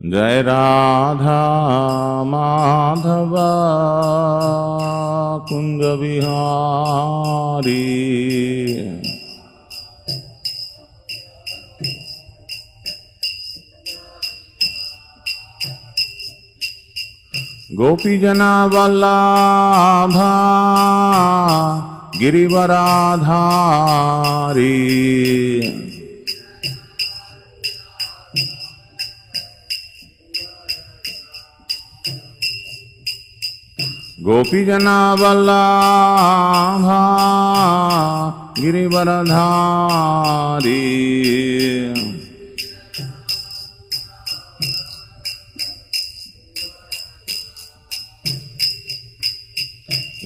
जय राधा माधव कुंज बिहारी। गोपीजना वल्लभा गिरिवराधारी। गोपीजना वल्लभा गिरिवरधारी।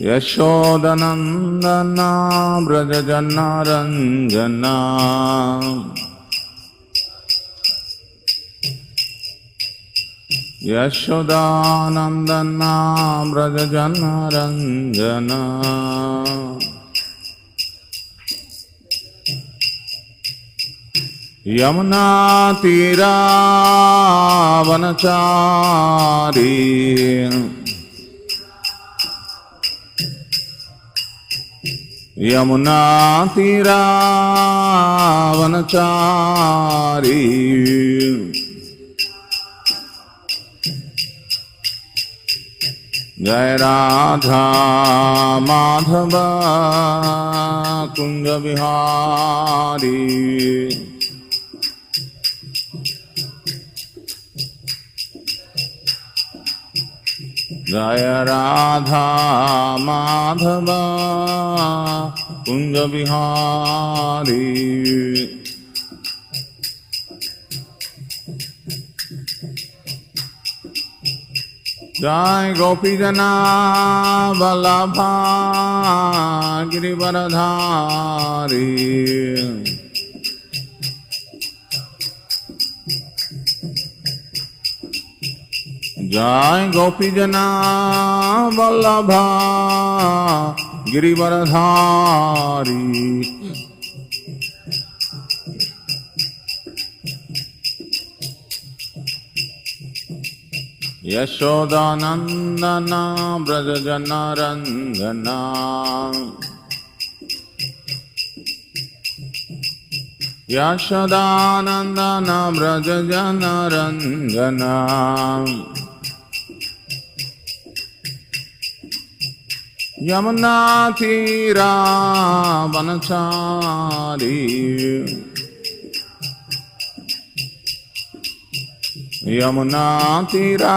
यशोदनंदना व्रजजनरंजना। यशोदानंदना व्रजजनरंजना। यमुना तीरा वनचारी। यमुना तीरा वनचारी। जय राधा माधव कुंज बिहारी। जय राधा माधव कुंज बिहारी। जय गोपीजना वल्लभा गिरिवरधारी। जय गोपीजना वल्लभा गिरिवरधारी। यशोदानंदना व्रजजनरंजना। यशोदानंदना व्रजजनरंजना। यमुना तीरा वनचारी। यमुना तीरा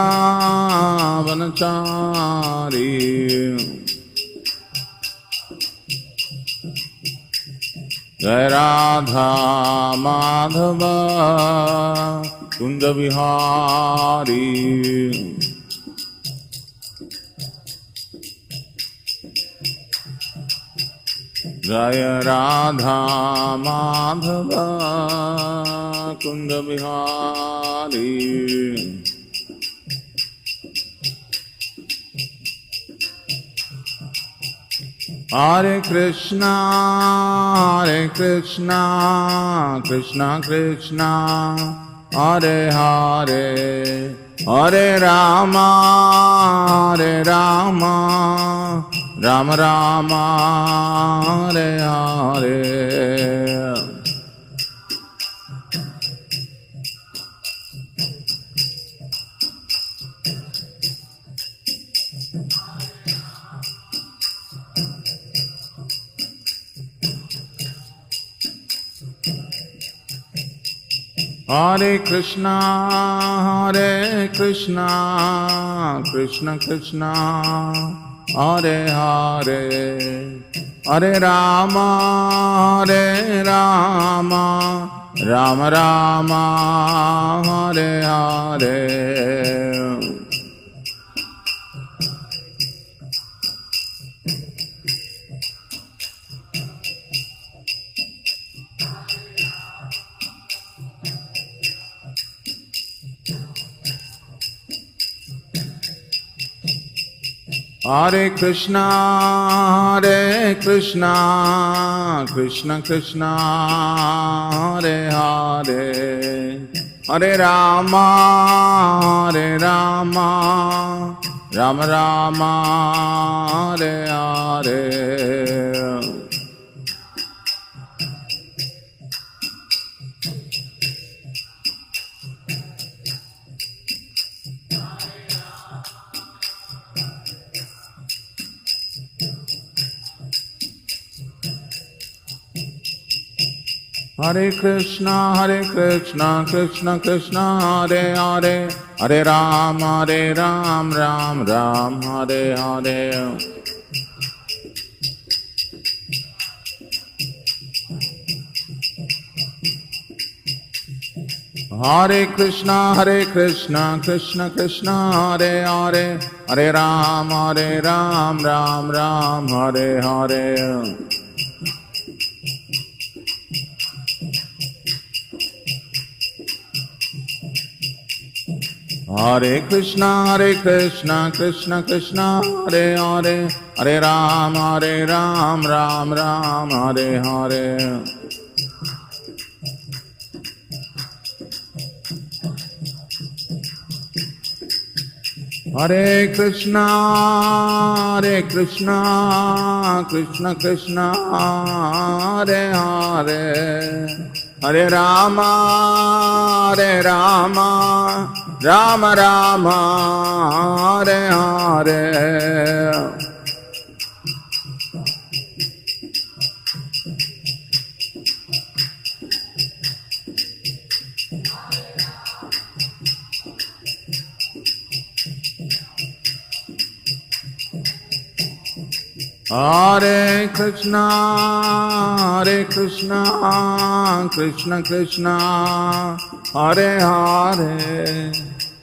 वनचारी। जय राधा माधव कुंज बिहारी। जय राधा माधव कुंज बिहारी। हरे कृष्णा कृष्णा कृष्णा हरे हरे, हरे राम राम राम हरे हरे। हरे कृष्णा कृष्ण कृष्ण हरे हरे, हरे राम राम राम हरे हरे। हरे Krishna Krishna Krishna Hare Hare, Hare Rama, Hare Rama, Rama Rama, Hare Hare. Hare Krishna, Krishna Krishna, Hare Hare, Hare Ram, Ram Ram, Hare Hare. Hare Krishna, Krishna Krishna, Hare Hare, Hare Ram, Ram Ram, Hare Hare. Hare Krishna, Krishna Krishna, Hare Hare, Hare Ram, Ram Ram, Hare Hare. Hare Krishna, Krishna Krishna, Hare Hare, Hare Rama, Rama Rama, Hare Hare. Hare Krishna, Krishna Krishna, Hare Hare,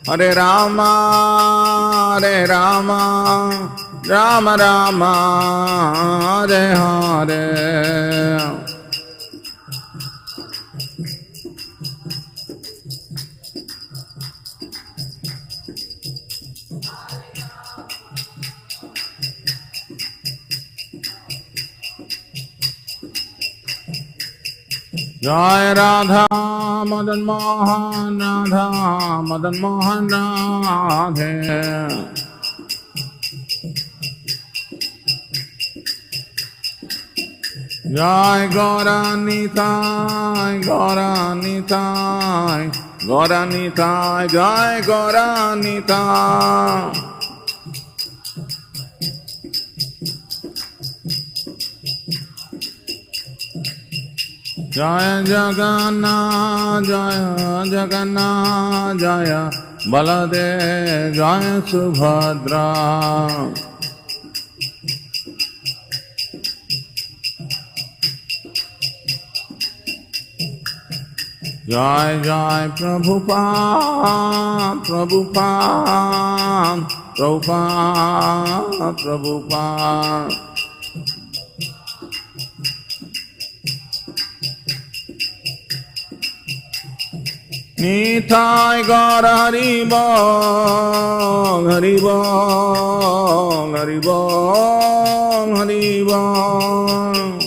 Hare Rama, Rama Rama, Hare Hare. Jai Radha Madan Mohan, Radha Madan Mohan, Radhe. Jai Gauranitai, Gauranitai, Gauranitai, Jai Gauranitai. Jaya Jagannath, Jaya Jagannath, Jaya Baladev, Jaya Subhadra. Jai Jai Prabhupada, Prabhupada, Prabhupada, Prabhupada. Nitai Gaur Hari Bol, Hari Bol, Hari Bol, Hari Bol.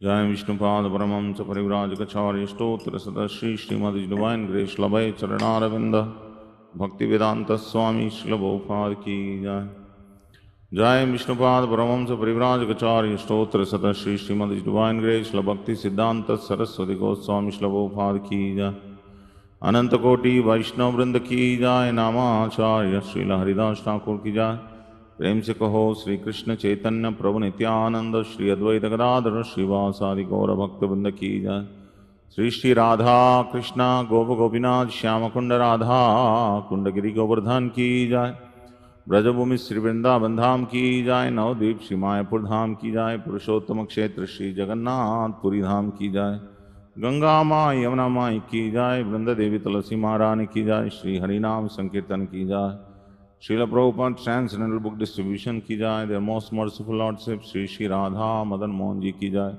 Jai Vishnupad Paramamsa Parivrajagacharya Stotra Sadashri Srimad Divine Grace Labai Charanaravinda Bhakti Vedanta Swami Srila Prabhupada Ki Jai. Jai Vishnupad Paramamsa Parivrajagacharya Stotra Sadashri Srimad Divine Grace Bhakti Siddhanta Saraswati Goswami Srila Prabhupada Ki Jai. Ananta Koti Vaishnav Vrinda Ki Jai. Namacharya Srila Haridas Thakur Ki Jai. प्रेम से कहो श्री कृष्ण चैतन्य प्रभु नित्यानंद श्री अद्वैत गदाधर श्रीवासादि गौर भक्त वृंद की जय। श्री श्री राधा कृष्ण गोप गोपीनाथ श्याम कुंड राधा कुंड गिरि गोवर्धन की जय। ब्रजभूमि श्री वृंदावन धाम की जय। नवद्वीप श्री मायापुर धाम की जय। पुरुषोत्तम क्षेत्र श्री जगन्नाथपुरी धाम की जय। गंगा माँ यमुना माई की जय। वृंद देवी तुलसी महारानी की जय। श्री हरिनाम संकीर्तन की जय। Srila Prabhupada Transcendental Book Distribution ki jai. Their most merciful Lordship Sri Sri Radha Madan Mohan ji ki jai.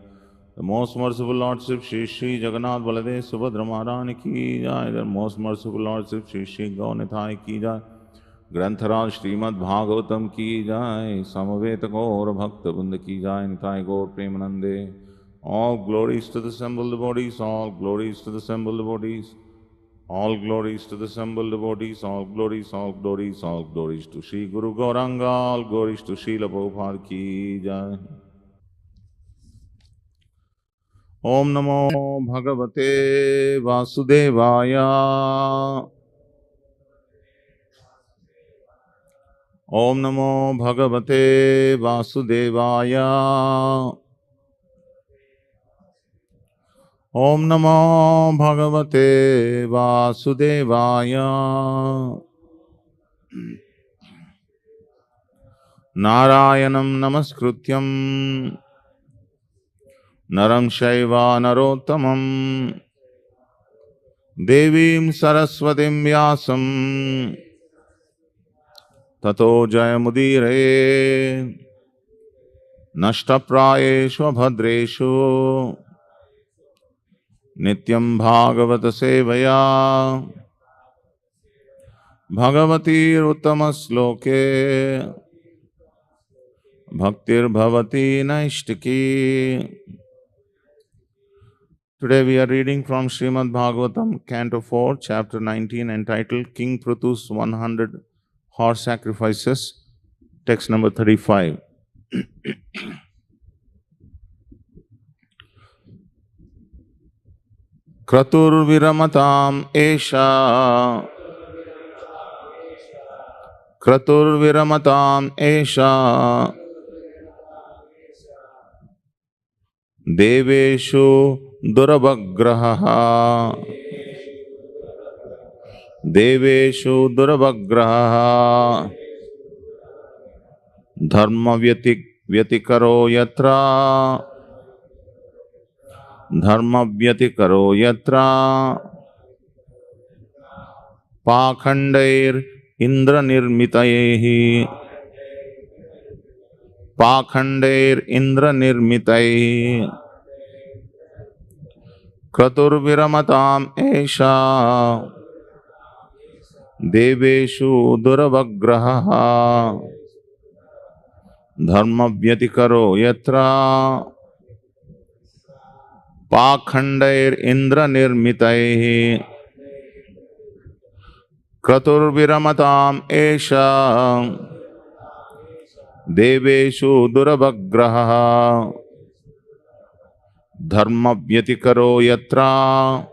The most merciful Lordship Sri Sri Jagannath Baladev Subhadra Maharani ki jai. Their most merciful Lordship Sri Sri Gaunithai ki jai. ग्रंथराज Shrimad Bhagavatam की जाय, समवेत गौर भक्त वृंद की जाय, निताय गौर प्रेमानंदे। All glories to the assembled devotees, all glories to the assembled devotees, all glories to the assembled devotees, all glories, all glories, all glories to Sri Guru Gauranga, all glories to Srila Prabhupada ki jai. Om Namo Bhagavate Vasudevaya. Om Namo Bhagavate Vasudevaya. Om Namo Bhagavate Vasudevaya. Narayanam Namaskrutyam Naram Shaiva Narottamam Devim Saraswatim Vyasam Tato Jayamudire Nashtaprayeshu Bhadreshu Nityam Bhagavata Sevaya Bhagavati Uttamaśloke Bhaktir Bhavati Naishtiki. Today we are reading from Srimad Bhagavatam, Canto 4, Chapter 19, entitled King Pruthus 100 Horse Sacrifices, text number 35. Kratur Viramatam Esha Kratur Viramatam Esha Deveshu Duravagraha Deveshu Duravagraha Dharma Vyatikaro Yatra Dharma Vyatikaro Yatra Pakhandair Indra Nirmitayehi Pakhandair Indra Nirmitayehi Kratur Viramatam Esha Deveshu Duravagraha Dharma Vyatikaro Yatra Pakhandair Indra Nirmitayehi Kratur Viramatam Esha Deveshu Duravagraha Dharma Vyatikaro Yatra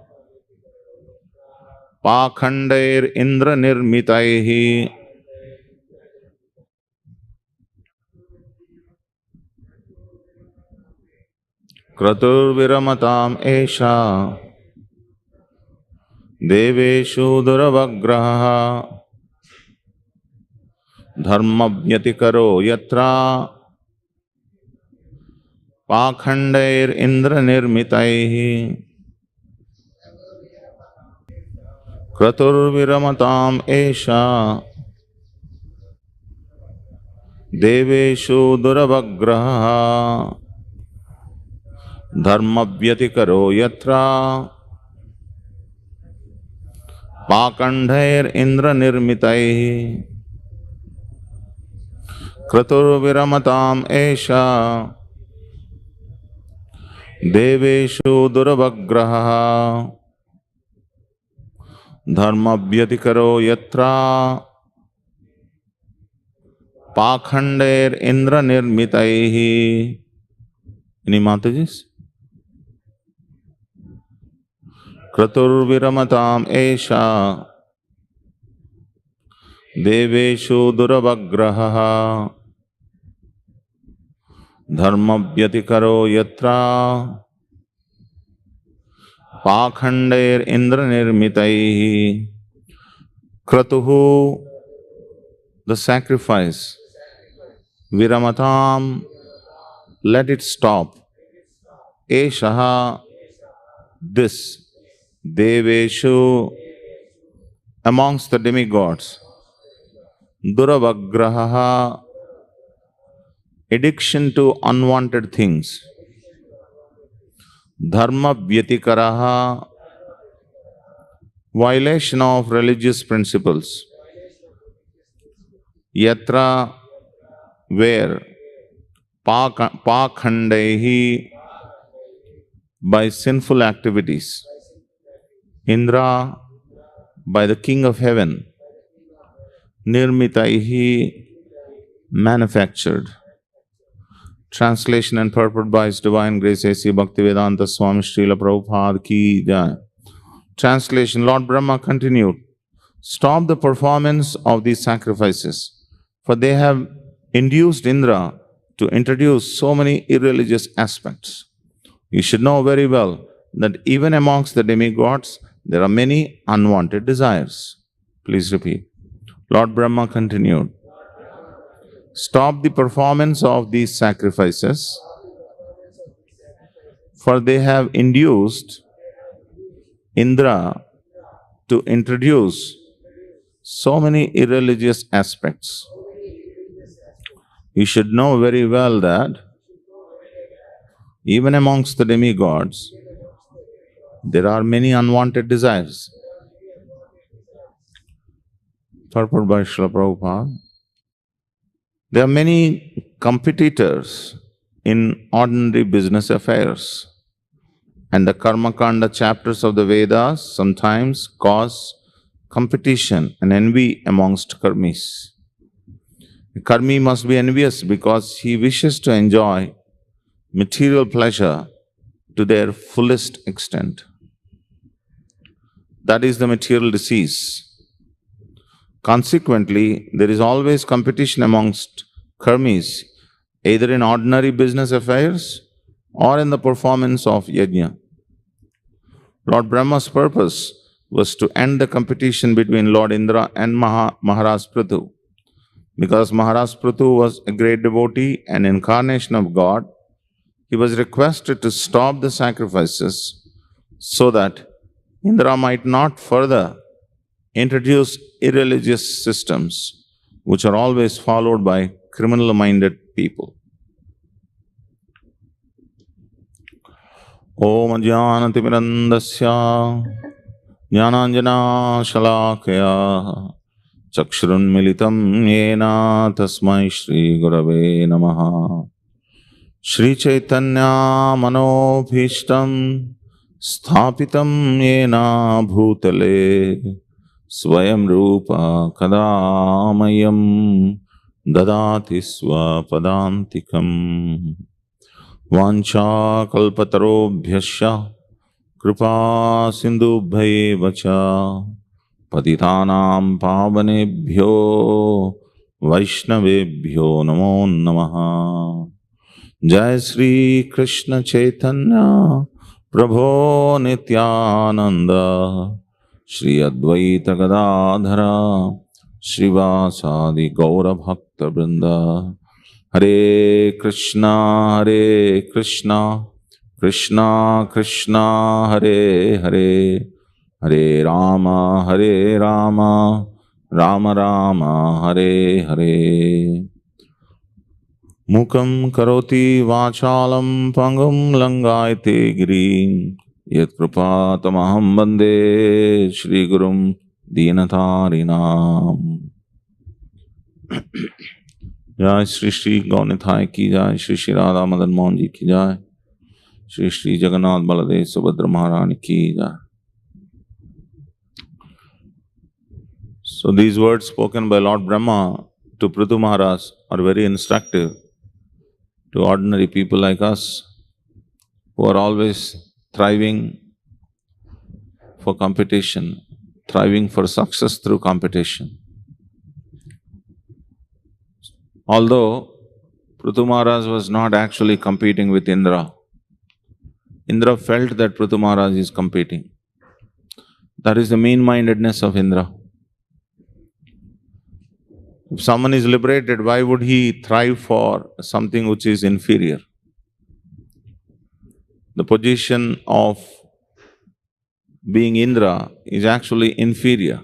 Pakhandair Indra Nirmitayehi. Kratur Viramatam Esha Deveshu Duravagraha Dharma Vyatikaro Yatra Pakhandair Indra Nirmitayehi. Kratur Viramatam Esha Deveshu Duravagraha Dharma Vyatikaro Yatra Pakhandair Indra Nirmitayehi. Kratur Viramatam Esha Deveshu Duravagraha Dharma Vyatikaro Yatra Pakhandair Indra Nirmitayehi. Any Matajis? Kratur Viramatam Esha Deveshu Duravagraha Dharma Vyatikaro Yatra Pakhandair Indra Nirmitayehi. Kratuhu, the sacrifice. Viramatam, let it stop. Eshaha, this. Deveshu, amongst the demigods. Duravagraha, addiction to unwanted things. Dharma Vyatikaraha, violation of religious principles. Yatra, where pakhandehi, by sinful activities. Indra, by the king of heaven. Nirmitaihi, manufactured. Translation and purport by His Divine Grace A.C. Bhaktivedanta Swami Srila Prabhupada Ki Jai. Translation. Lord Brahma continued, stop the performance of these sacrifices, for they have induced Indra to introduce so many irreligious aspects. You should know very well that even amongst the demigods, there are many unwanted desires. Please repeat. Lord Brahma continued, stop the performance of these sacrifices, for they have induced Indra to introduce so many irreligious aspects. You should know very well that even amongst the demigods, there are many unwanted desires. Purport by Srila Prabhupada. There are many competitors in ordinary business affairs, and the Karmakanda chapters of the Vedas sometimes cause competition and envy amongst karmis. A karmi must be envious because he wishes to enjoy material pleasure to their fullest extent. That is the material disease. Consequently, there is always competition amongst karmis, either in ordinary business affairs or in the performance of yajna. Lord Brahma's purpose was to end the competition between Lord Indra and Maharaj Prithu. Because Maharaj Prithu was a great devotee and incarnation of God, he was requested to stop the sacrifices so that Indra might not further introduce irreligious systems which are always followed by criminal-minded people. Om Ajnanatimirandasya Jnananjana Shalakaya Chakshurunmilitam Yena Tasmai Shri Gurave Namaha. Shri Chaitanya Manobhishtam Sthapitam Yena Bhutale Swayam Rupa Kadamayam Dadati Swapadantikam. Vancha kalpatarobhyasya kripa sindubhaiva cha patitanam pavanebhyo vaishnavebhyo namo namaha. Jai Shri Krishna Chaitanya Prabho Nityananda Shri Advaita Gadadhara Srivasadi Gaura Bhakta Vrinda. Hare Krishna, Krishna Krishna, Hare Hare, Hare Rama, Rama Rama, Hare Hare. Mukam karoti vachalam pangam langaite girim yat kripa tamaham bande Shri Gurum Deenatarinam. जय श्री श्री गौनिथाय की जय, श्री श्री राधा मदन मोहन जी की जय, श्री श्री जगन्नाथ बलदेव सुभद्रा महारानी की जय. So these words spoken by Lord Brahma to Prithu Maharaj are very instructive to ordinary people like us who are always thriving for competition, thriving for success through competition. Although Prithu Maharaj was not actually competing with Indra, Indra felt that Prithu Maharaj is competing. That is the mean-mindedness of Indra. If someone is liberated, why would he thrive for something which is inferior? The position of being Indra is actually inferior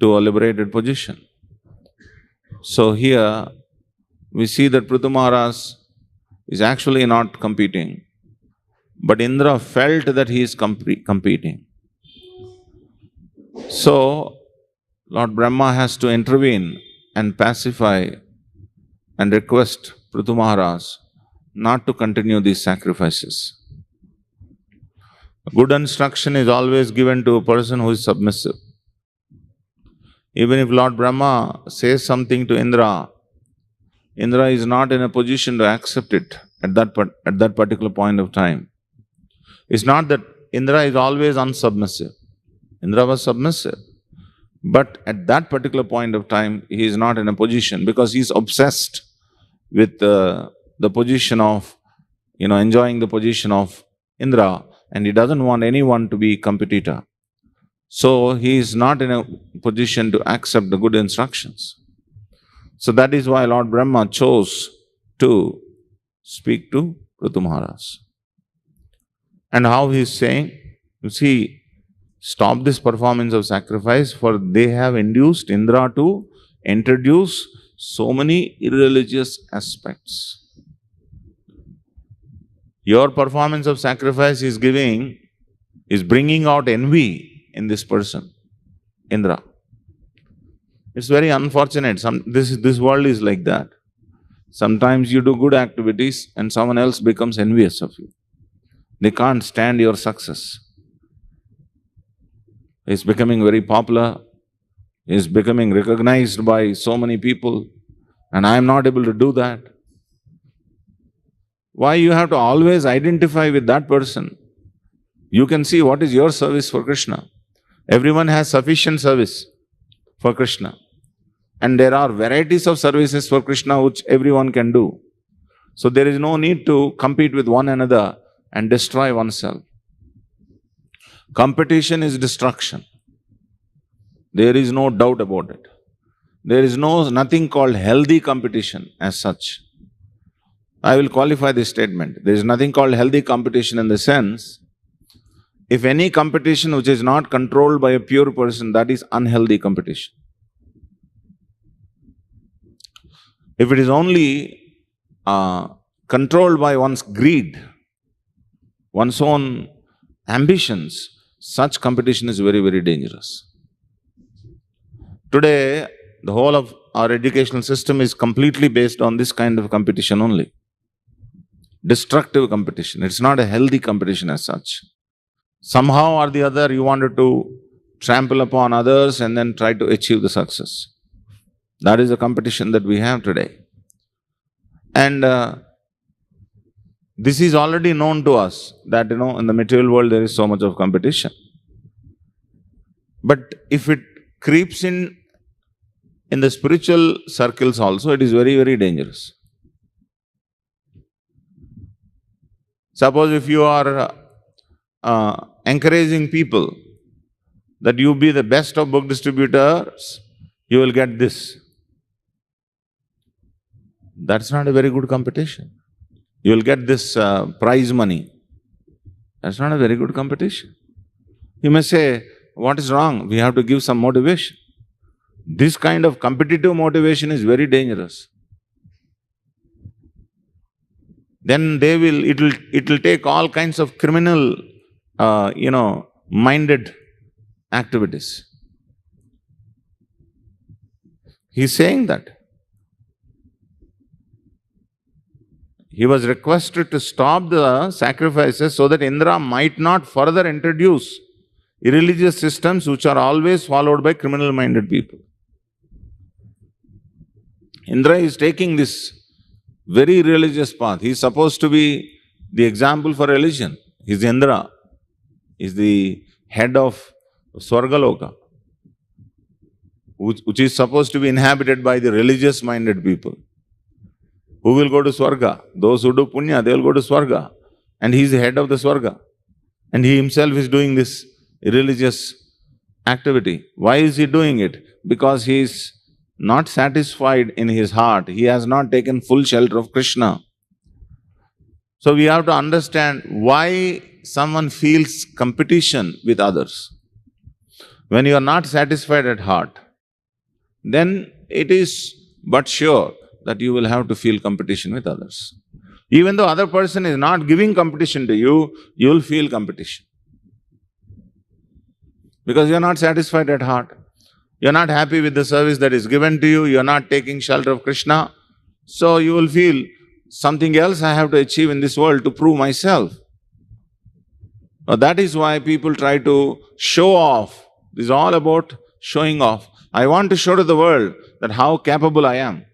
to a liberated position. So here we see that Prithu Maharaj is actually not competing, but Indra felt that he is competing. So Lord Brahma has to intervene and pacify and request Prithu Maharaj not to continue these sacrifices. Good instruction is always given to a person who is submissive. Even if Lord Brahma says something to Indra, Indra is not in a position to accept it at that particular point of time. It's not that Indra is always unsubmissive. Indra was submissive. But at that particular point of time, he is not in a position because he is obsessed with the position of, enjoying the position of Indra, and he doesn't want anyone to be competitor. So he is not in a position to accept the good instructions. So that is why Lord Brahma chose to speak to Prithu Maharaj. And how he is saying, you see, stop this performance of sacrifice, for they have induced Indra to introduce so many irreligious aspects. Your performance of sacrifice is bringing out envy in this person, Indra. It's very unfortunate. This world is like that. Sometimes you do good activities and someone else becomes envious of you. They can't stand your success. It's becoming very popular. It's becoming recognized by so many people, and I am not able to do that. Why you have to always identify with that person? You can see what is your service for Krishna. Everyone has sufficient service for Krishna. And there are varieties of services for Krishna which everyone can do. So there is no need to compete with one another and destroy oneself. Competition is destruction. There is no doubt about it. There is nothing called healthy competition as such. I will qualify this statement. There is nothing called healthy competition in the sense, if any competition which is not controlled by a pure person, that is unhealthy competition. If it is only controlled by one's greed, one's own ambitions, such competition is very, very dangerous. Today, the whole of our educational system is completely based on this kind of competition only. Destructive competition. It's not a healthy competition as such. Somehow or the other, you wanted to trample upon others and then try to achieve the success. That is the competition that we have today. And this is already known to us that, in the material world there is so much of competition. But if it creeps in the spiritual circles also, it is very, very dangerous. Suppose if you are encouraging people that you be the best of book distributors, you will get this. That's not a very good competition. You will get this prize money. That's not a very good competition. You may say, what is wrong? We have to give some motivation. This kind of competitive motivation is very dangerous. Then it will take all kinds of criminal, minded activities. He's saying that. He was requested to stop the sacrifices so that Indra might not further introduce irreligious systems which are always followed by criminal-minded people. Indra is taking this very religious path. He is supposed to be the example for religion. He is Indra. He is the head of Swargaloka, which is supposed to be inhabited by the religious-minded people. Who will go to Swarga? Those who do Punya, they will go to Swarga. And he is the head of the Swarga. And he himself is doing this religious activity. Why is he doing it? Because he is not satisfied in his heart. He has not taken full shelter of Krishna. So we have to understand why someone feels competition with others. When you are not satisfied at heart, then it is but sure that you will have to feel competition with others. Even though other person is not giving competition to you, you will feel competition. Because you are not satisfied at heart. You're not happy with the service that is given to you. You're not taking shelter of Krishna. So you will feel something else I have to achieve in this world to prove myself. Now that is why people try to show off. This is all about showing off. I want to show to the world that how capable I am.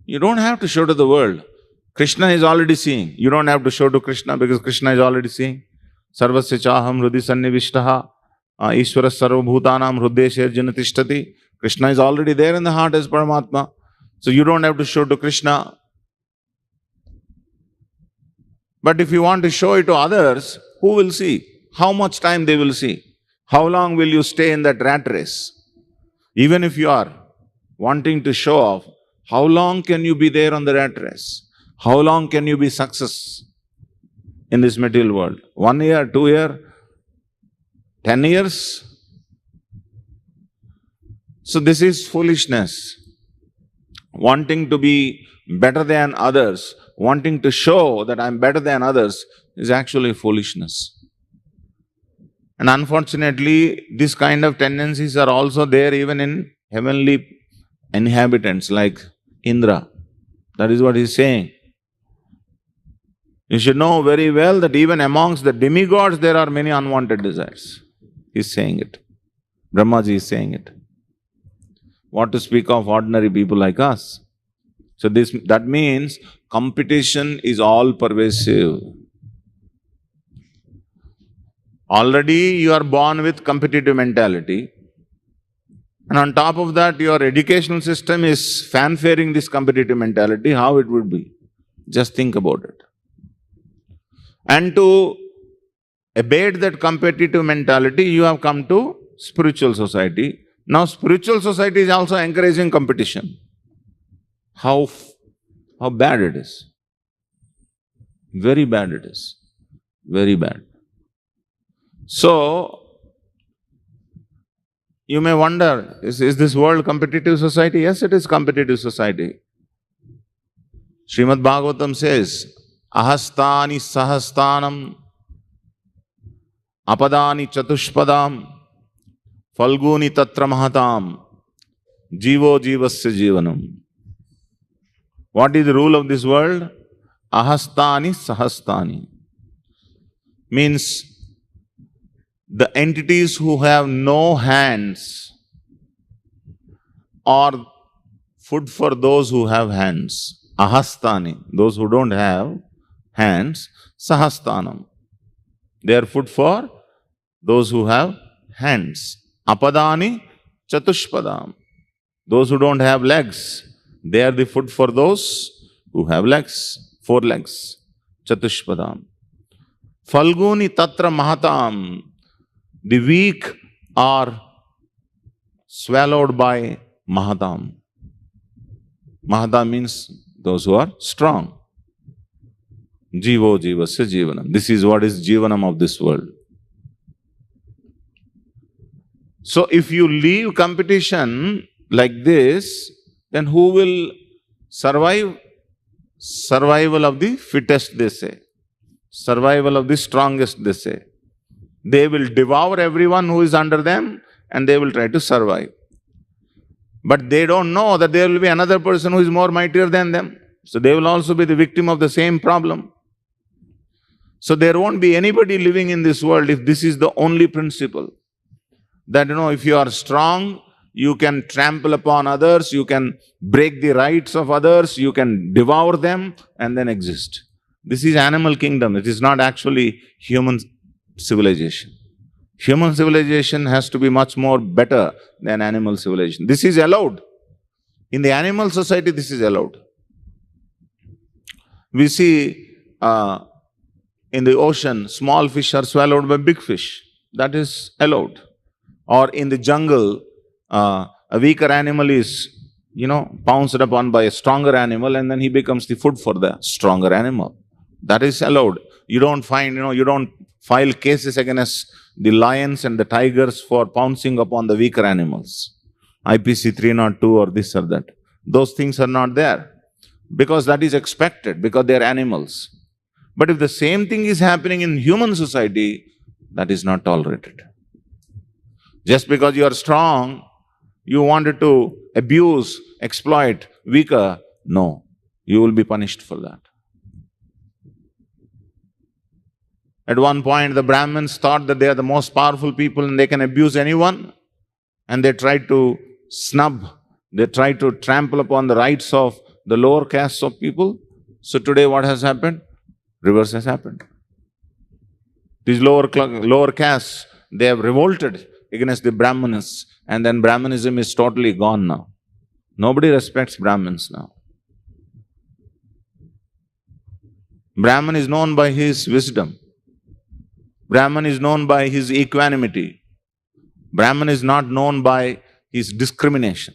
You don't have to show to the world. Krishna is already seeing. You don't have to show to Krishna because Krishna is already seeing. Sarvasya chaham hrudi sannivishtaha Ishvara sarvabhutanam hruddeshe janatishthati. Krishna is already there in the heart as Paramatma. So you don't have to show to Krishna. But if you want to show it to others, who will see? How much time they will see? How long will you stay in that rat race? Even if you are wanting to show off, how long can you be there on the rat race? How long can you be success in this material world? 1 year, 2 years, 10 years? So this is foolishness. Wanting to be better than others, wanting to show that I'm better than others is actually foolishness. And unfortunately, this kind of tendencies are also there even in heavenly inhabitants like Indra. That is what he is saying. You should know very well that even amongst the demigods there are many unwanted desires. He is saying it. Brahmaji is saying it. What to speak of ordinary people like us? So that means competition is all pervasive. Already you are born with competitive mentality, and on top of that your educational system is fanfaring this competitive mentality. How it would be? Just think about it. And to abate that competitive mentality, you have come to spiritual society. Now spiritual society is also encouraging competition. How bad it is. Very bad it is. Very bad. So, you may wonder, is this world competitive society? Yes, it is competitive society. Srimad Bhagavatam says, Ahastani sahastanam apadani chatushpadam falguni tatra mahatam jivo jivasya jivanam. What is the rule of this world? Ahastani sahastani. Means the entities who have no hands are food for those who have hands. Ahastani, those who don't have hands, sahastanam. They are food for those who have hands. Apadani chatushpadam. Those who don't have legs, they are the food for those who have legs, 4 legs. Chatushpadam. Falguni tatra mahatam. The weak are swallowed by mahatam. Mahatam means those who are strong. Jivo jivasya jivanam. This is what is jivanam of this world. So if you leave competition like this, then who will survive? Survival of the fittest, they say. Survival of the strongest, they say. They will devour everyone who is under them and they will try to survive. But they don't know that there will be another person who is more mightier than them. So they will also be the victim of the same problem. So there won't be anybody living in this world if this is the only principle. That if you are strong, you can trample upon others, you can break the rights of others, you can devour them and then exist. This is animal kingdom. It is not actually human civilization. Human civilization has to be much more better than animal civilization. This is allowed. In the animal society, this is allowed. We see in the ocean, small fish are swallowed by big fish. That is allowed. Or in the jungle, a weaker animal is, pounced upon by a stronger animal and then he becomes the food for the stronger animal. That is allowed. You don't find, you don't file cases against the lions and the tigers for pouncing upon the weaker animals. IPC 302 or this or that. Those things are not there. Because that is expected, because they are animals. But if the same thing is happening in human society, that is not tolerated. Just because you are strong, you wanted to abuse, exploit weaker. No, you will be punished for that. At one point, the Brahmins thought that they are the most powerful people and they can abuse anyone. And they tried to they tried to trample upon the rights of the lower castes of people. So today what has happened? Reverse has happened. These lower castes, they have revolted against the Brahmanas, and then Brahmanism is totally gone now. Nobody respects Brahmins now. Brahman is known by his wisdom. Brahman is known by his equanimity. Brahman is not known by his discrimination.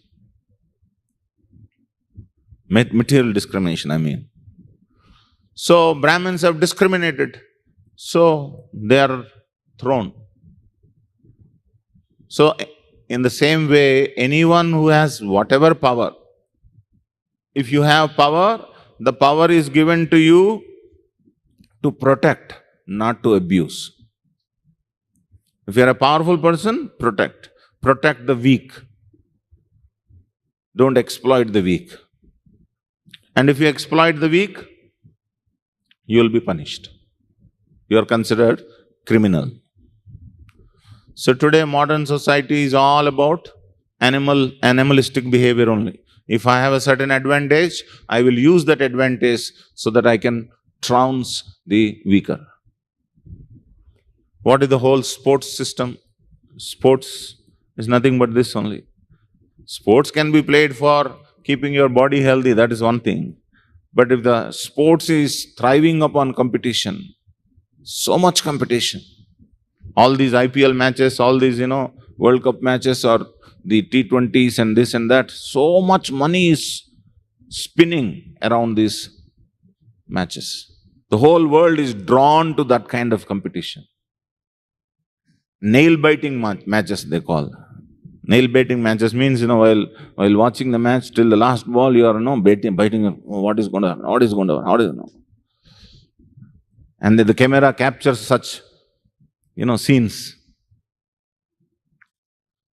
Material discrimination, I mean. So Brahmins have discriminated. So they are thrown. So in the same way, anyone who has whatever power, if you have power, the power is given to you to protect, not to abuse. If you are a powerful person, protect. Protect the weak. Don't exploit the weak. And if you exploit the weak, you will be punished. You are considered criminal. So today modern society is all about animalistic behavior only. If I have a certain advantage, I will use that advantage so that I can trounce the weaker. What is the whole sports system? Sports is nothing but this only. Sports can be played for keeping your body healthy, that is one thing. But if the sports is thriving upon competition, so much competition, all these IPL matches, all these, World Cup matches or the T20s and this and that, so much money is spinning around these matches. The whole world is drawn to that kind of competition. Nail-biting matches they call. Nail-biting matches means, while watching the match till the last ball, you are, biting, what is going to happen, what is going to happen, how is it, And the camera captures such, scenes.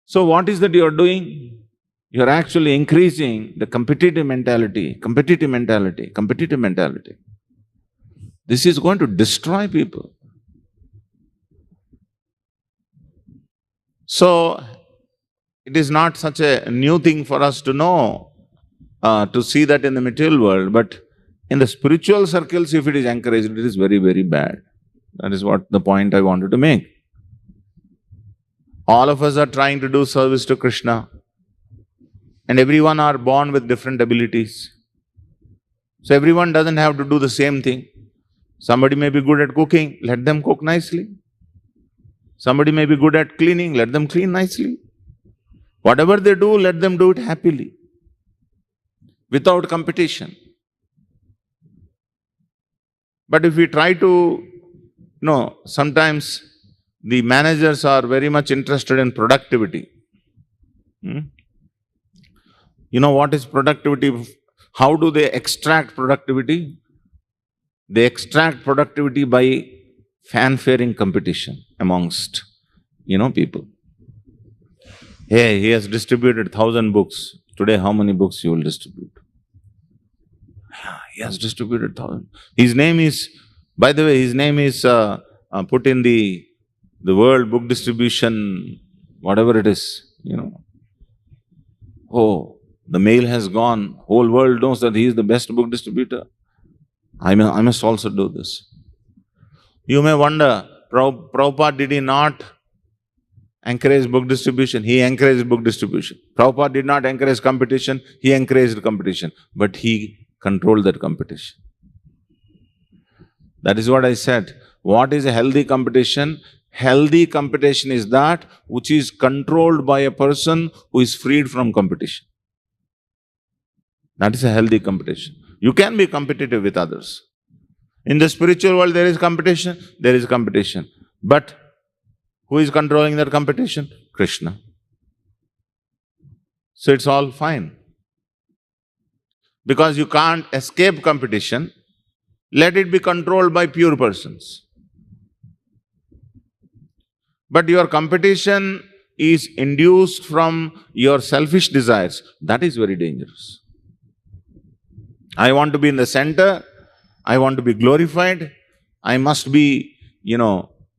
So what is that you are doing? You are actually increasing the competitive mentality. This is going to destroy people. So, it is not such a new thing for us to know, to see that in the material world, but in the spiritual circles, if it is encouraged, it is very, very bad. That is what the point I wanted to make. All of us are trying to do service to Krishna, and everyone are born with different abilities. So everyone doesn't have to do the same thing. Somebody may be good at cooking, let them cook nicely. Somebody may be good at cleaning, let them clean nicely. Whatever they do, let them do it happily, without competition. But if we try to, sometimes the managers are very much interested in productivity. You know what is productivity? How do they extract productivity? They extract productivity by fanfaring competition amongst, people. Hey, he has distributed 1,000 books. Today, how many books you will distribute? He has distributed 1,000. His name is, by the way, his name is put in the world book distribution, whatever it is, Oh, the mail has gone. Whole world knows that he is the best book distributor. I must also do this. You may wonder, Prabhupada, did he not encourage book distribution? He encouraged book distribution. Prabhupada did not encourage competition, he encouraged competition. But he controlled that competition. That is what I said. What is a healthy competition? Healthy competition is that which is controlled by a person who is freed from competition. That is a healthy competition. You can be competitive with others. In the spiritual world, there is competition. But who is controlling that competition? Krishna. So it's all fine. Because you can't escape competition, let it be controlled by pure persons. But your competition is induced from your selfish desires, that is very dangerous. I want to be in the center, I want to be glorified, I must be,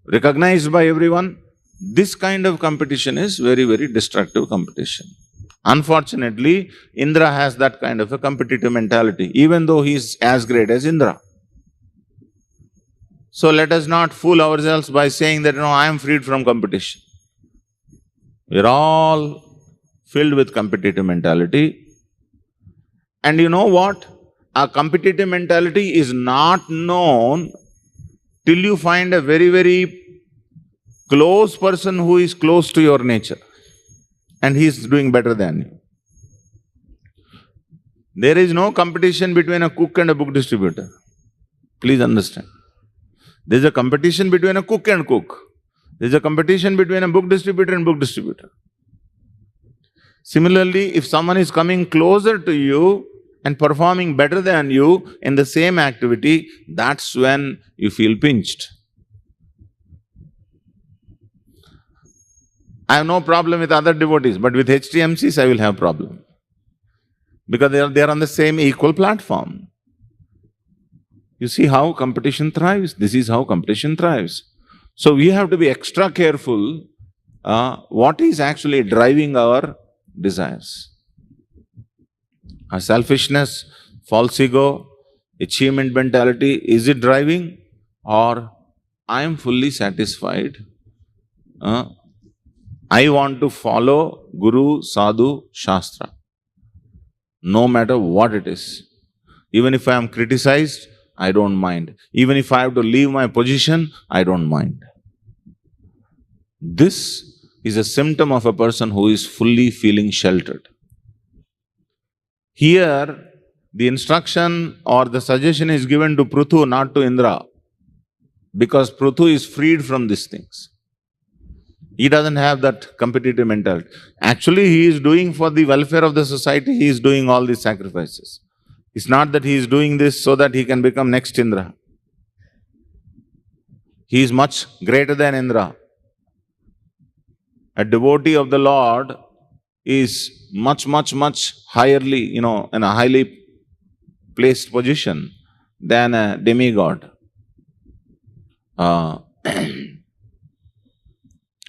recognized by everyone. This kind of competition is very, very destructive competition. Unfortunately, Indra has that kind of a competitive mentality, even though he is as great as Indra. So let us not fool ourselves by saying that, I am freed from competition. We are all filled with competitive mentality. And you know what? A competitive mentality is not known till you find a very, very close person who is close to your nature and he is doing better than you. There is no competition between a cook and a book distributor. Please understand. There is a competition between a cook and cook. There is a competition between a book distributor and book distributor. Similarly, if someone is coming closer to you and performing better than you in the same activity, that's when you feel pinched. I have no problem with other devotees, but with HTMCs I will have problem. Because they are on the same equal platform. You see how competition thrives? This is how competition thrives. So we have to be extra careful what is actually driving our desires. Our selfishness, false ego, achievement mentality, is it driving? Or I am fully satisfied. I want to follow Guru, Sadhu, Shastra. No matter what it is. Even if I am criticized, I don't mind. Even if I have to leave my position, I don't mind. This is a symptom of a person who is fully feeling sheltered. Here, the instruction or the suggestion is given to Prithu, not to Indra. Because Prithu is freed from these things. He doesn't have that competitive mentality. Actually, he is doing for the welfare of the society, he is doing all these sacrifices. It's not that he is doing this so that he can become next Indra. He is much greater than Indra. A devotee of the Lord is much higherly, in a highly placed position than a demigod.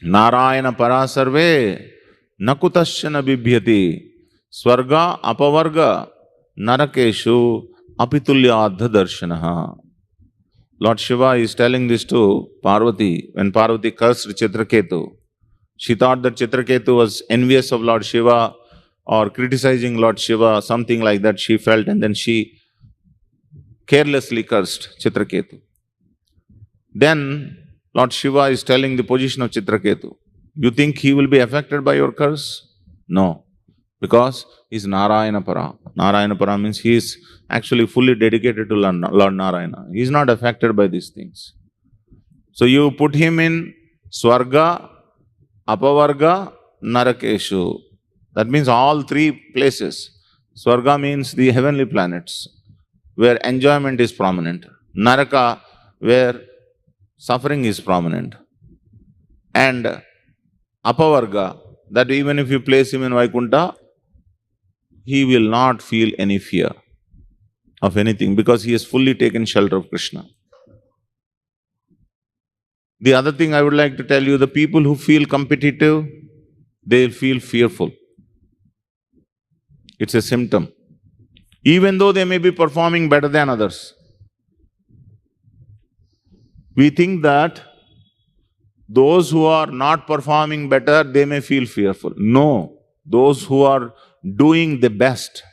Narayana parasarve nakutasya bibhyati swarga apavarga narakeshu apitulyadha darshanaha. Lord Shiva is telling this to Parvati. When Parvati cursed Chitraketu, she thought that Chitraketu was envious of Lord Shiva or criticizing Lord Shiva, something like that she felt, and then she carelessly cursed Chitraketu. Then Lord Shiva is telling the position of Chitraketu. You think he will be affected by your curse? No. Because he is Narayana Para. Narayana Para means he is actually fully dedicated to Lord Narayana. He is not affected by these things. So you put him in Swarga, Apavarga, Narakeshu. That means all three places. Swarga means the heavenly planets, where enjoyment is prominent. Naraka, where suffering is prominent. And Apavarga, that even if you place him in Vaikuntha, he will not feel any fear of anything because he has fully taken shelter of Krishna. The other thing I would like to tell you, the people who feel competitive, they feel fearful. It's a symptom. Even though they may be performing better than others. We think that those who are not performing better, they may feel fearful. No, those who are doing the best.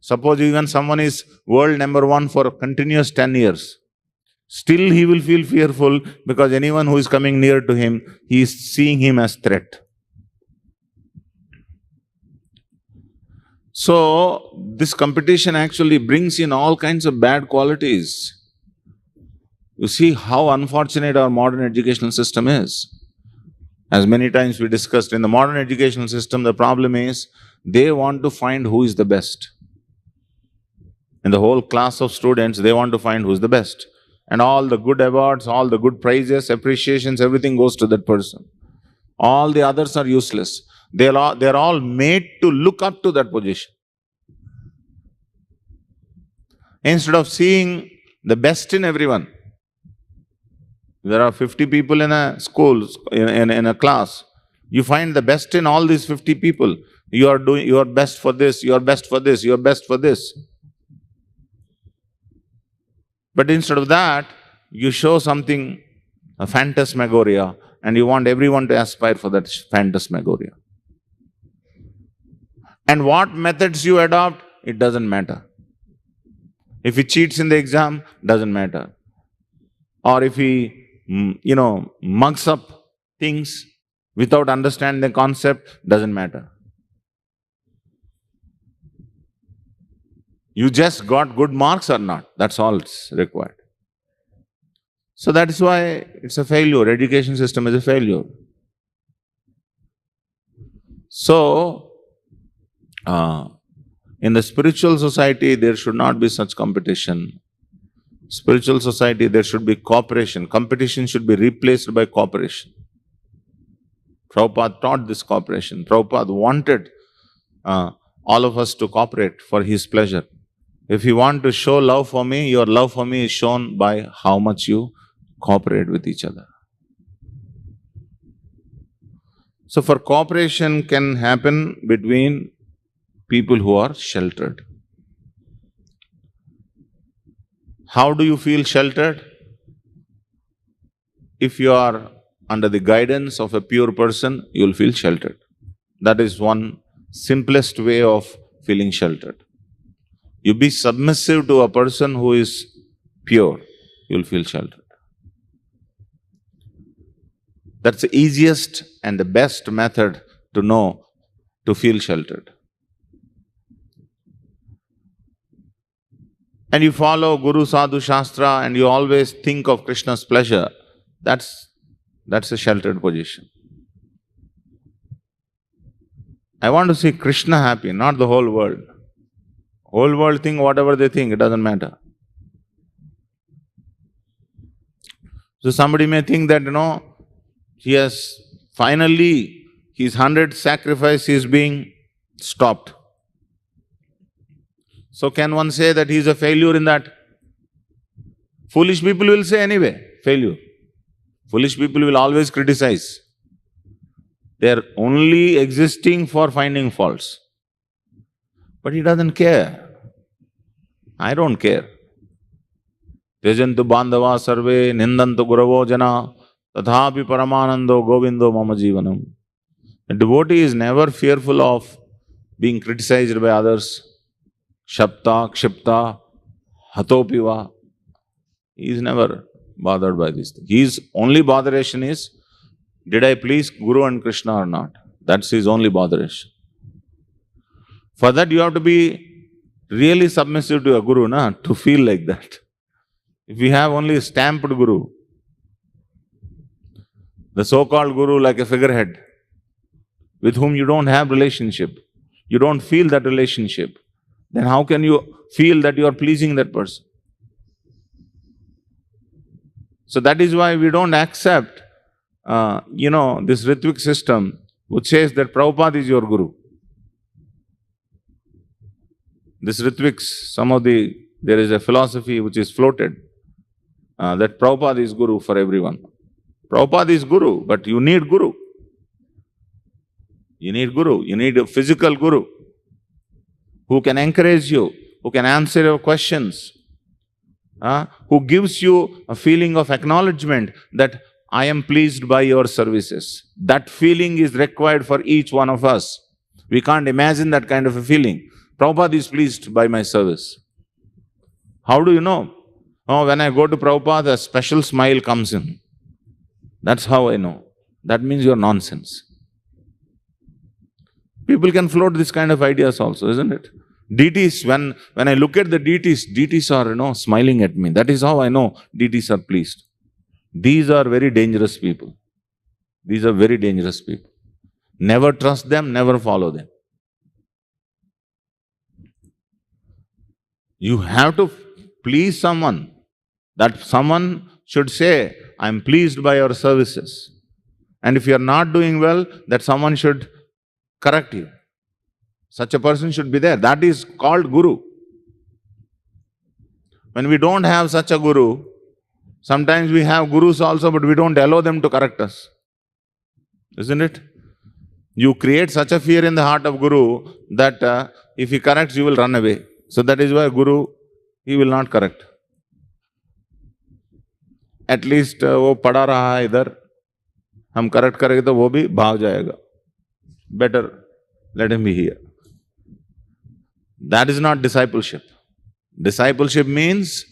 Suppose even someone is world number one for continuous 10 years. Still he will feel fearful because anyone who is coming near to him, he is seeing him as threat. So, this competition actually brings in all kinds of bad qualities. You see how unfortunate our modern educational system is. As many times we discussed, in the modern educational system, the problem is they want to find who is the best. In the whole class of students, they want to find who is the best. And all the good awards, all the good prizes, appreciations, everything goes to that person. All the others are useless. They're all made to look up to that position. Instead of seeing the best in everyone, there are 50 people in a school, in a class. You find the best in all these 50 people. You are best for this, you are best for this, you are best for this. But instead of that, you show something, a phantasmagoria, and you want everyone to aspire for that phantasmagoria. And what methods you adopt, it doesn't matter. If he cheats in the exam, doesn't matter. Or if he, mugs up things without understanding the concept, doesn't matter. You just got good marks or not, that's all it's required. So that is why it's a failure. Education system is a failure. So, in the spiritual society, there should not be such competition. Spiritual society, there should be cooperation. Competition should be replaced by cooperation. Prabhupada taught this cooperation. Prabhupada wanted all of us to cooperate for his pleasure. If you want to show love for me, your love for me is shown by how much you cooperate with each other. So for cooperation can happen between people who are sheltered. How do you feel sheltered? If you are under the guidance of a pure person, you will feel sheltered. That is one simplest way of feeling sheltered. You be submissive to a person who is pure, you will feel sheltered. That's the easiest and the best method to know, to feel sheltered. And you follow Guru, Sadhu, Shastra, and you always think of Krishna's pleasure, that's a sheltered position. I want to see Krishna happy, not the whole world. Whole world think whatever they think, it doesn't matter. So somebody may think that, he has finally, his 100 sacrifice is being stopped. So can one say that he is a failure in that? Foolish people will say anyway, failure. Foolish people will always criticize. They are only existing for finding faults. But he doesn't care. I don't care. Tejantu bandhava sarve nindantu guravo jana tathapi paramanando govindo mama jivanam. A devotee is never fearful of being criticized by others. Shapta, kshipta, hatopiva. He is never bothered by this thing. His only botheration is, did I please Guru and Krishna or not? That's his only botheration. For that you have to be really submissive to a Guru, to feel like that. If we have only a stamped Guru, the so-called Guru like a figurehead, with whom you don't have relationship, you don't feel that relationship, then how can you feel that you are pleasing that person? So that is why we don't accept, this Ritvik system which says that Prabhupada is your Guru. This Ritviks, there is a philosophy which is floated, that Prabhupada is Guru for everyone. Prabhupada is Guru, but you need Guru. You need Guru. You need a physical Guru who can encourage you, who can answer your questions, who gives you a feeling of acknowledgement that I am pleased by your services. That feeling is required for each one of us. We can't imagine that kind of a feeling. Prabhupada is pleased by my service. How do you know? Oh, when I go to Prabhupada, a special smile comes in. That's how I know. That means you're nonsense. People can float this kind of ideas also, isn't it? Deities, when I look at the deities are, smiling at me. That is how I know deities are pleased. These are very dangerous people. These are very dangerous people. Never trust them, never follow them. You have to please someone. That someone should say, I am pleased by your services. And if you are not doing well, that someone should correct you. Such a person should be there. That is called Guru. When we don't have such a Guru, sometimes we have Gurus also, but we don't allow them to correct us. Isn't it? You create such a fear in the heart of Guru that if he corrects, you will run away. So that is why Guru, he will not correct. At least वो पढ़ा रहा है इधर, हम correct करेंगे तो वो भी भाग जाएगा. Better let him be here. That is not discipleship. Discipleship means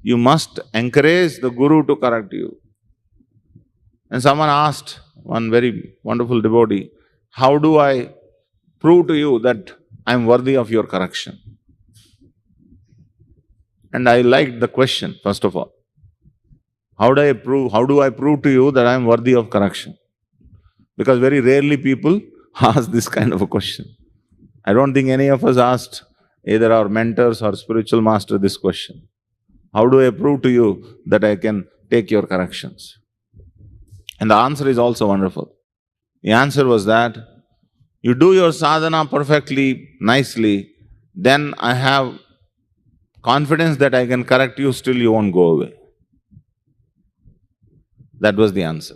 you must encourage the Guru to correct you. And someone asked, one very wonderful devotee, how do I prove to you that I am worthy of your correction? And I liked the question, first of all. How do I prove to you that I am worthy of correction? Because very rarely people ask this kind of a question. I don't think any of us asked either our mentors or spiritual master this question. How do I prove to you that I can take your corrections? And the answer is also wonderful. The answer was that you do your sadhana perfectly, nicely, then I have confidence that I can correct you, still you won't go away. That was the answer.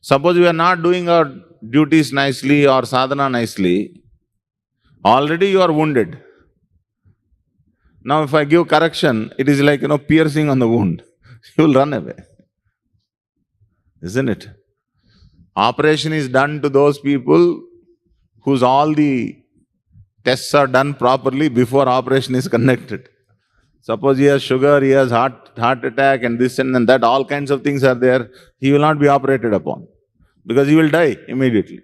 Suppose we are not doing our duties nicely or sadhana nicely, already you are wounded. Now if I give correction, it is like, piercing on the wound. You will run away. Isn't it? Operation is done to those people whose all the tests are done properly before operation is conducted. Suppose he has sugar, he has heart attack and this and that, all kinds of things are there. He will not be operated upon because he will die immediately.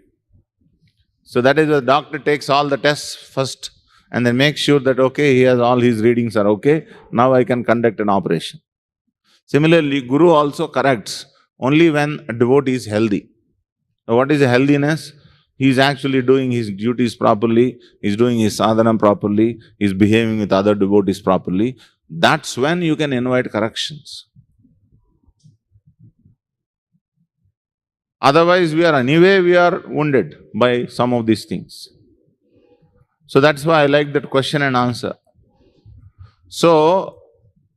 So that is why the doctor takes all the tests first and then makes sure that okay, he has all his readings are okay, now I can conduct an operation. Similarly, Guru also corrects only when a devotee is healthy. Now, what is a healthiness? He is actually doing his duties properly, he is doing his sadhana properly, he is behaving with other devotees properly. That's when you can invite corrections. Otherwise, we are wounded by some of these things. So that's why I like that question and answer. So,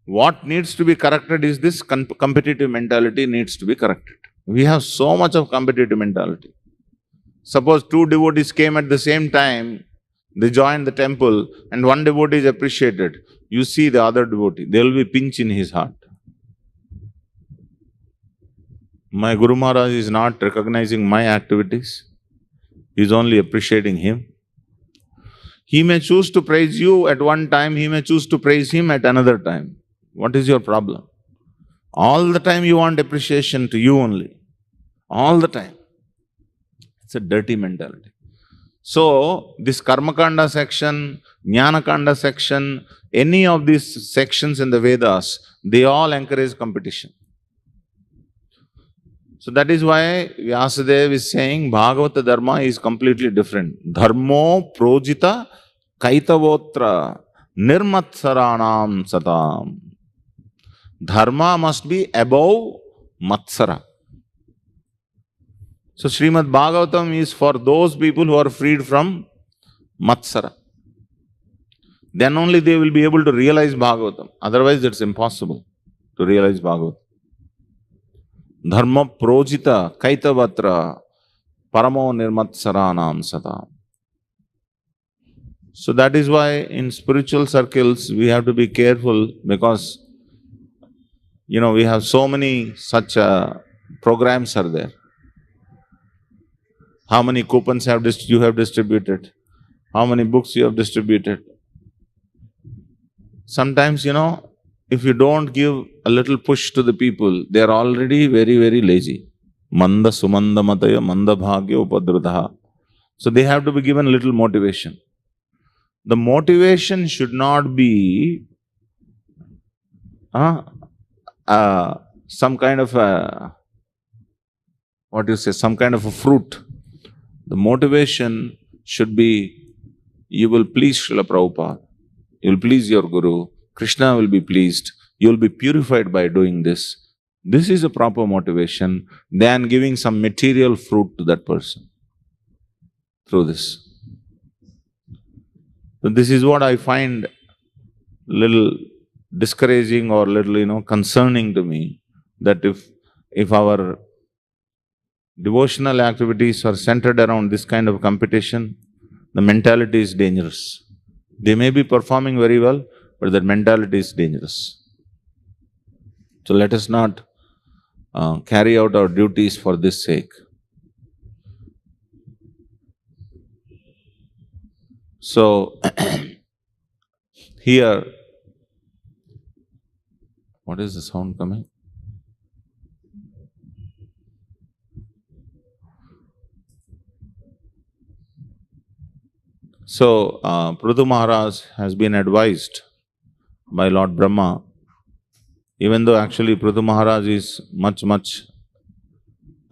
what needs to be corrected is this competitive mentality needs to be corrected. We have so much of competitive mentality. Suppose two devotees came at the same time, they joined the temple and one devotee is appreciated. You see the other devotee, there will be pinch in his heart. My Guru Maharaj is not recognizing my activities, he is only appreciating him. He may choose to praise you at one time, he may choose to praise him at another time. What is your problem? All the time you want appreciation to you only. All the time. It's a dirty mentality. So, this Karmakanda section, Jnanakanda section, any of these sections in the Vedas, they all encourage competition. So that is why Vyasadeva is saying Bhagavata Dharma is completely different. Dharmo projita kaitavotra nirmatsaranam satam. Dharma must be above matsara. So Srimad Bhagavatam is for those people who are freed from matsara. Then only they will be able to realize Bhagavatam. Otherwise it's impossible to realize Bhagavatam. Dharma projita kaitavatra paramo nirmatsaranam satam. So that is why in spiritual circles we have to be careful because we have so many such programs are there. How many coupons you have distributed? How many books you have distributed? Sometimes, if you don't give a little push to the people, they are already very, very lazy. Manda sumanda mataya manda bhagya upadrutaha. So they have to be given a little motivation. The motivation should not be some kind of a, some kind of a fruit. The motivation should be, you will please Srila Prabhupada, you will please your Guru, Krishna will be pleased, you will be purified by doing this. This is a proper motivation than giving some material fruit to that person through this. So this is what I find little discouraging or little, concerning to me, that if our devotional activities are centered around this kind of competition, the mentality is dangerous. They may be performing very well, but that mentality is dangerous. So let us not carry out our duties for this sake. So here, what is the sound coming? So Prithu Maharaj has been advised by Lord Brahma, even though actually Prithu Maharaj is much in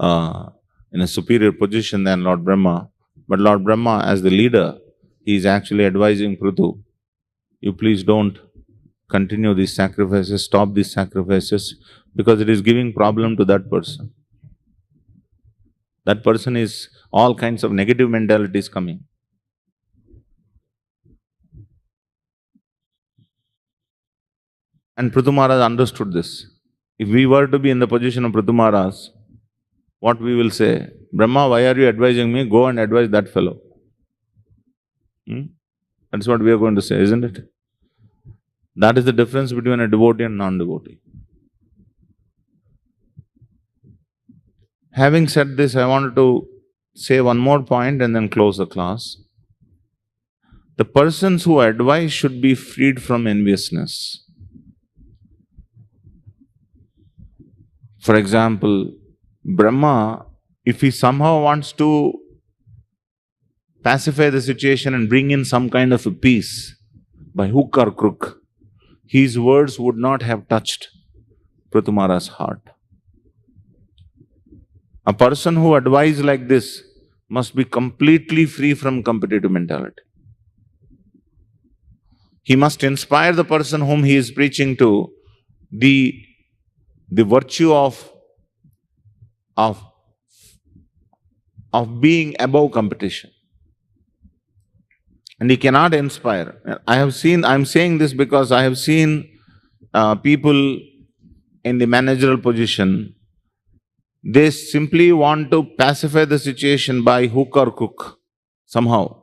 a superior position than Lord Brahma, but Lord Brahma as the leader, he is actually advising Prithu, you please don't continue these sacrifices, stop these sacrifices, because it is giving problem to that person. That person is all kinds of negative mentalities coming. And Prithu Maharaj understood this. If we were to be in the position of Prithu Maharaj, what we will say? Brahma, why are you advising me? Go and advise that fellow. That's what we are going to say, isn't it? That is the difference between a devotee and non-devotee. Having said this, I wanted to say one more point and then close the class. The persons who advise should be freed from enviousness. For example, Brahma, if he somehow wants to pacify the situation and bring in some kind of a peace by hook or crook, his words would not have touched Prithu Maharaj's heart. A person who advises like this must be completely free from competitive mentality. He must inspire the person whom he is preaching to the virtue of being above competition. And he cannot inspire. I'm saying this because I have seen people in the managerial position, they simply want to pacify the situation by hook or crook somehow.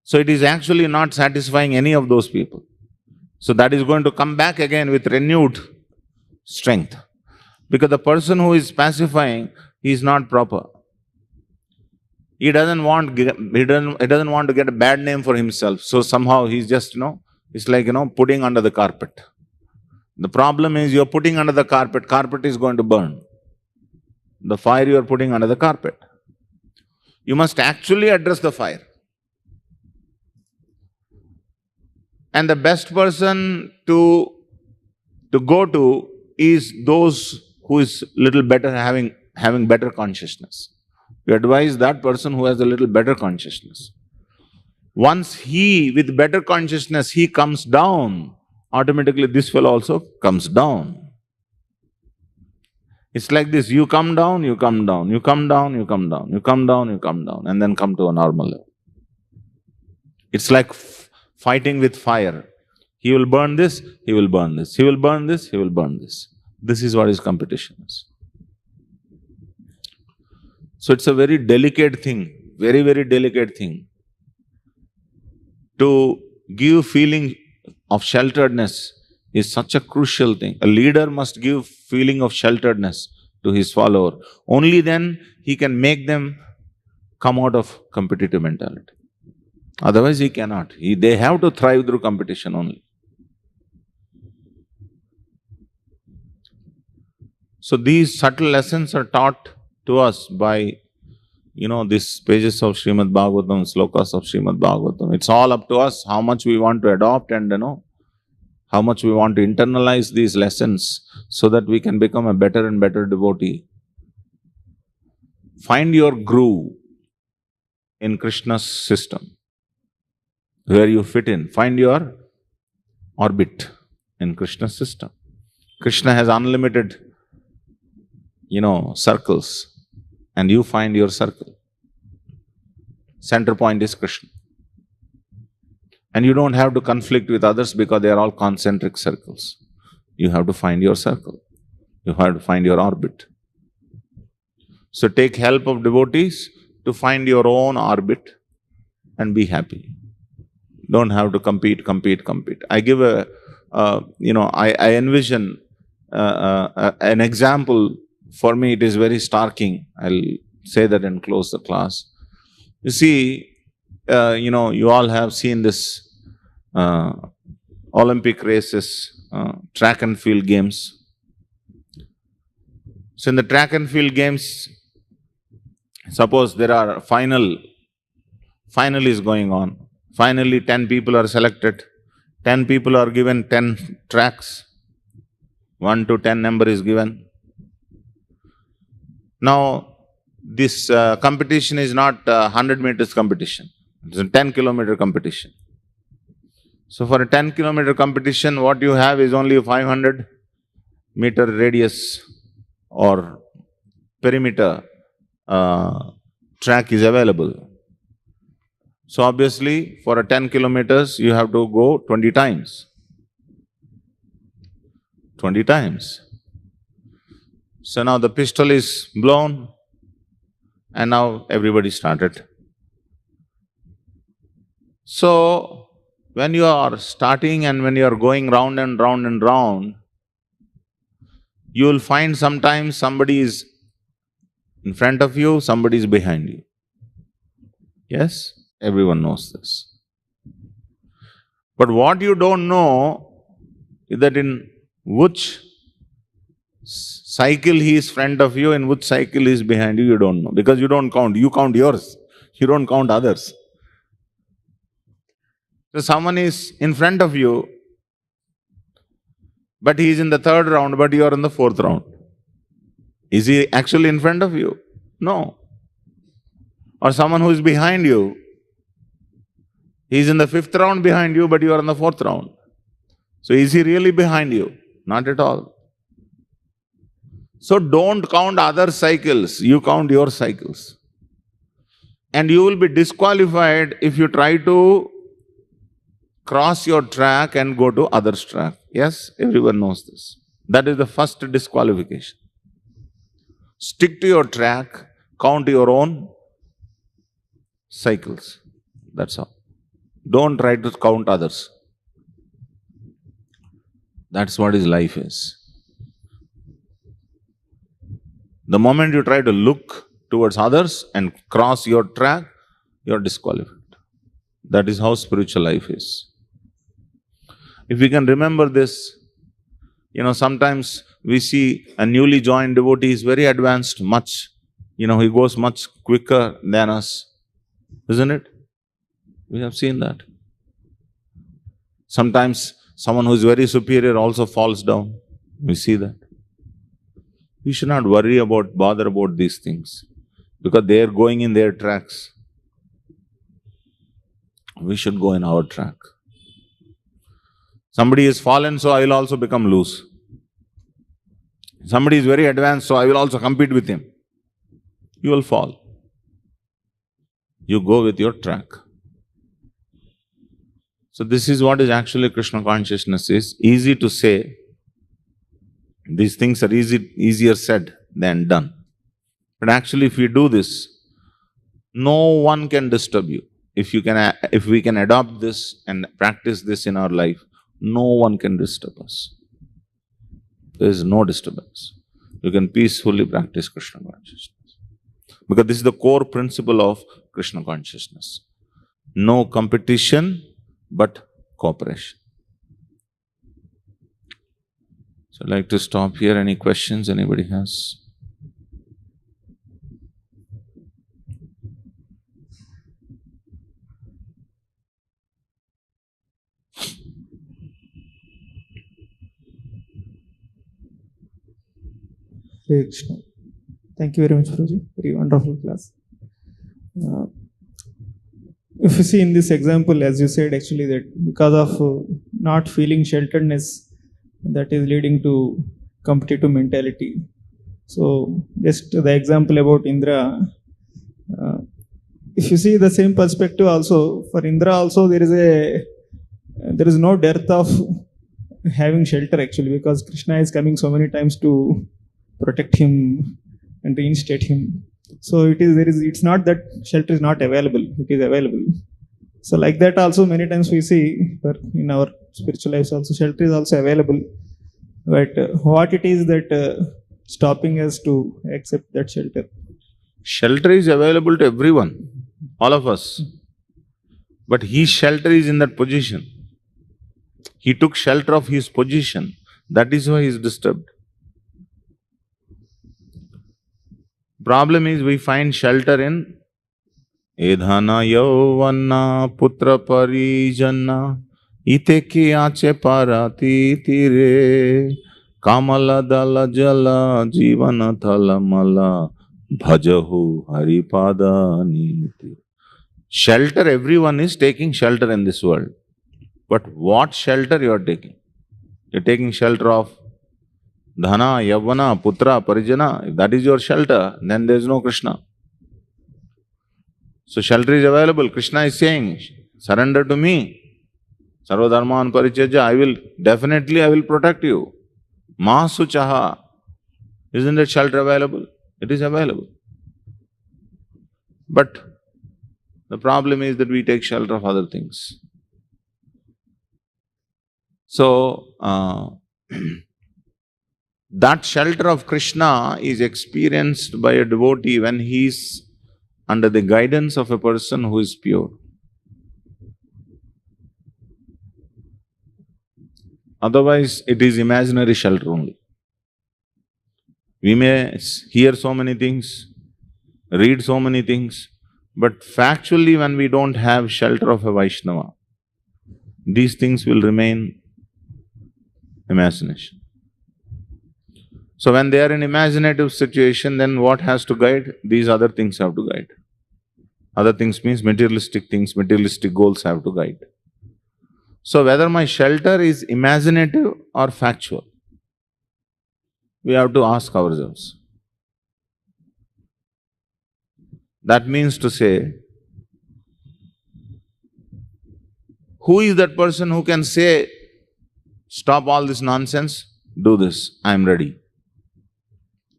So it is actually not satisfying any of those people. So that is going to come back again with renewed strength. Because the person who is pacifying, he is not proper. He doesn't want to get a bad name for himself. So somehow he's just, it's like, putting under the carpet. The problem is you're putting under the carpet, carpet is going to burn. The fire you are putting under the carpet. You must actually address the fire. And the best person to go to is those who is little better, having better consciousness. You advise that person who has a little better consciousness. Once he, with better consciousness, he comes down, automatically this fellow also comes down. It's like this, you come down, you come down, you come down, you come down, you come down, you come down, and then come to a normal level. It's like fighting with fire. He will burn this, he will burn this, he will burn this, he will burn this. This is what his competition is. So it's a very delicate thing, very, very delicate thing. To give feeling of shelteredness is such a crucial thing. A leader must give feeling of shelteredness to his follower. Only then he can make them come out of competitive mentality. Otherwise he cannot. They have to thrive through competition only. So these subtle lessons are taught to us by, these pages of Srimad Bhagavatam, slokas of Srimad Bhagavatam. It's all up to us how much we want to adopt and, how much we want to internalize these lessons so that we can become a better and better devotee. Find your groove in Krishna's system, where you fit in. Find your orbit in Krishna's system. Krishna has unlimited circles, and you find your circle. Center point is Krishna. And you don't have to conflict with others because they are all concentric circles. You have to find your circle. You have to find your orbit. So take help of devotees to find your own orbit and be happy. Don't have to compete. I give I envision an example. For me, it is very starking. I'll say that and close the class. You see, you all have seen this Olympic races, track and field games. So in the track and field games, suppose there are final is going on. Finally, 10 people are selected. 10 people are given 10 tracks. 1 to 10 number is given. Now, this competition is not 100 meters competition. It's a 10-kilometer competition. So for a 10-kilometer competition, what you have is only a 500-meter radius or perimeter track is available. So obviously, for a 10 kilometers, you have to go 20 times. 20 times. So now the pistol is blown, and now everybody started. So when you are starting and when you are going round and round and round, you will find sometimes somebody is in front of you, somebody is behind you. Yes? Everyone knows this. But what you don't know is that in which cycle he is front of you, in which cycle he is behind you, you don't know. Because you don't count. You count yours. You don't count others. So someone is in front of you, but he is in the third round, but you are in the fourth round. Is he actually in front of you? No. Or someone who is behind you, he is in the fifth round behind you, but you are in the fourth round. So is he really behind you? Not at all. So don't count other cycles, you count your cycles. And you will be disqualified if you try to cross your track and go to others' track. Yes, everyone knows this. That is the first disqualification. Stick to your track, count your own cycles. That's all. Don't try to count others. That's what his life is. The moment you try to look towards others and cross your track, you are disqualified. That is how spiritual life is. If we can remember this, sometimes we see a newly joined devotee is very advanced, much. He goes much quicker than us. Isn't it? We have seen that. Sometimes someone who is very superior also falls down. We see that. We should not bother about these things because they are going in their tracks. We should go in our track. Somebody is fallen, so I will also become loose. Somebody is very advanced, so I will also compete with him. You will fall. You go with your track. So this is what is actually Krishna consciousness is. Easy to say. These things are easier said than done. But actually if we do this, no one can disturb you. If we can adopt this and practice this in our life, no one can disturb us. There is no disturbance. You can peacefully practice Krishna consciousness. Because this is the core principle of Krishna consciousness. No competition, but cooperation. So I'd like to stop here. Any questions anybody has? Hare Krishna. Thank you very much, Guruji. Very wonderful class. If you see in this example, as you said, actually that because of not feeling shelteredness, that is leading to competitive mentality. So just the example about Indra, uh, if you see the same perspective also, for Indra also there is no dearth of having shelter actually, because Krishna is coming so many times to protect him and reinstate him. So it's not that shelter is not available, it is available. So like that also many times we see in our spiritual lives also shelter is also available, but what it is that stopping us to accept that shelter. Shelter is available to everyone, all of us. But his shelter is in that position. He took shelter of his position. That is why he is disturbed. Problem is we find shelter in Edhana yauvana putra parijana ite ki ache parati tire kamala dala jala jivana thala mala bhajahu haripada niti. Shelter, everyone is taking shelter in this world. But what shelter you are taking? You are taking shelter of dhana, yavana, putra, parijana. If that is your shelter, then there is no Krishna. So shelter is available. Krishna is saying, surrender to me. Sarva dharman parichaja, I will protect you. Ma suchaha. Isn't that shelter available? It is available. But the problem is that we take shelter of other things. So, that shelter of Krishna is experienced by a devotee when he is under the guidance of a person who is pure. Otherwise, it is imaginary shelter only. We may hear so many things, read so many things, but factually when we don't have shelter of a Vaishnava, these things will remain imagination. So when they are in imaginative situation, then what has to guide? These other things have to guide. Other things means materialistic things, materialistic goals have to guide. So whether my shelter is imaginative or factual, we have to ask ourselves. That means to say, who is that person who can say, stop all this nonsense, do this, I am ready.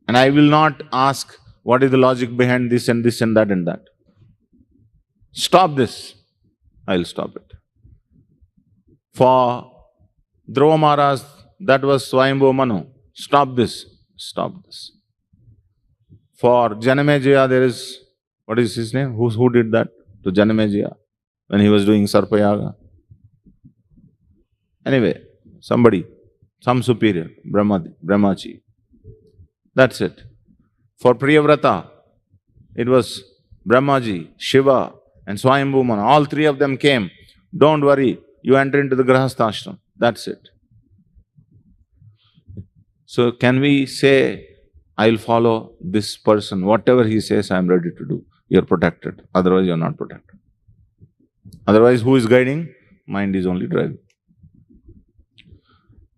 And I will not ask what is the logic behind this and this and that and that. Stop this, I will stop it. For Dhruva Maharaj, that was Swayambhu Manu. Stop this, stop this. For Janamejaya, there is, what is his name? Who did that to Janamejaya when he was doing Sarpayaga? Anyway, somebody, some superior, Brahmaji. That's it. For Priyavrata, it was Brahmaji, Shiva and Swayambhu Manu. All three of them came. Don't worry, you enter into the Grahastha ashram. That's it. So can we say, I will follow this person, whatever he says, I am ready to do. You are protected. Otherwise, you are not protected. Otherwise, who is guiding? Mind is only driving.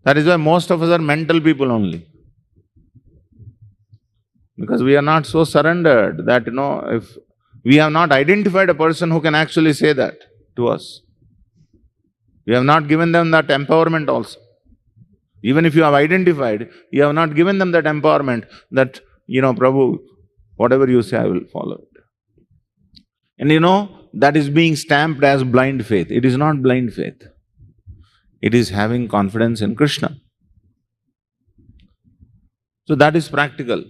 That is why most of us are mental people only. Because we are not so surrendered that, if we have not identified a person who can actually say that to us. We have not given them that empowerment also. Even if you have identified, you have not given them that empowerment that, Prabhu, whatever you say, I will follow it. And that is being stamped as blind faith. It is not blind faith. It is having confidence in Krishna. So that is practical.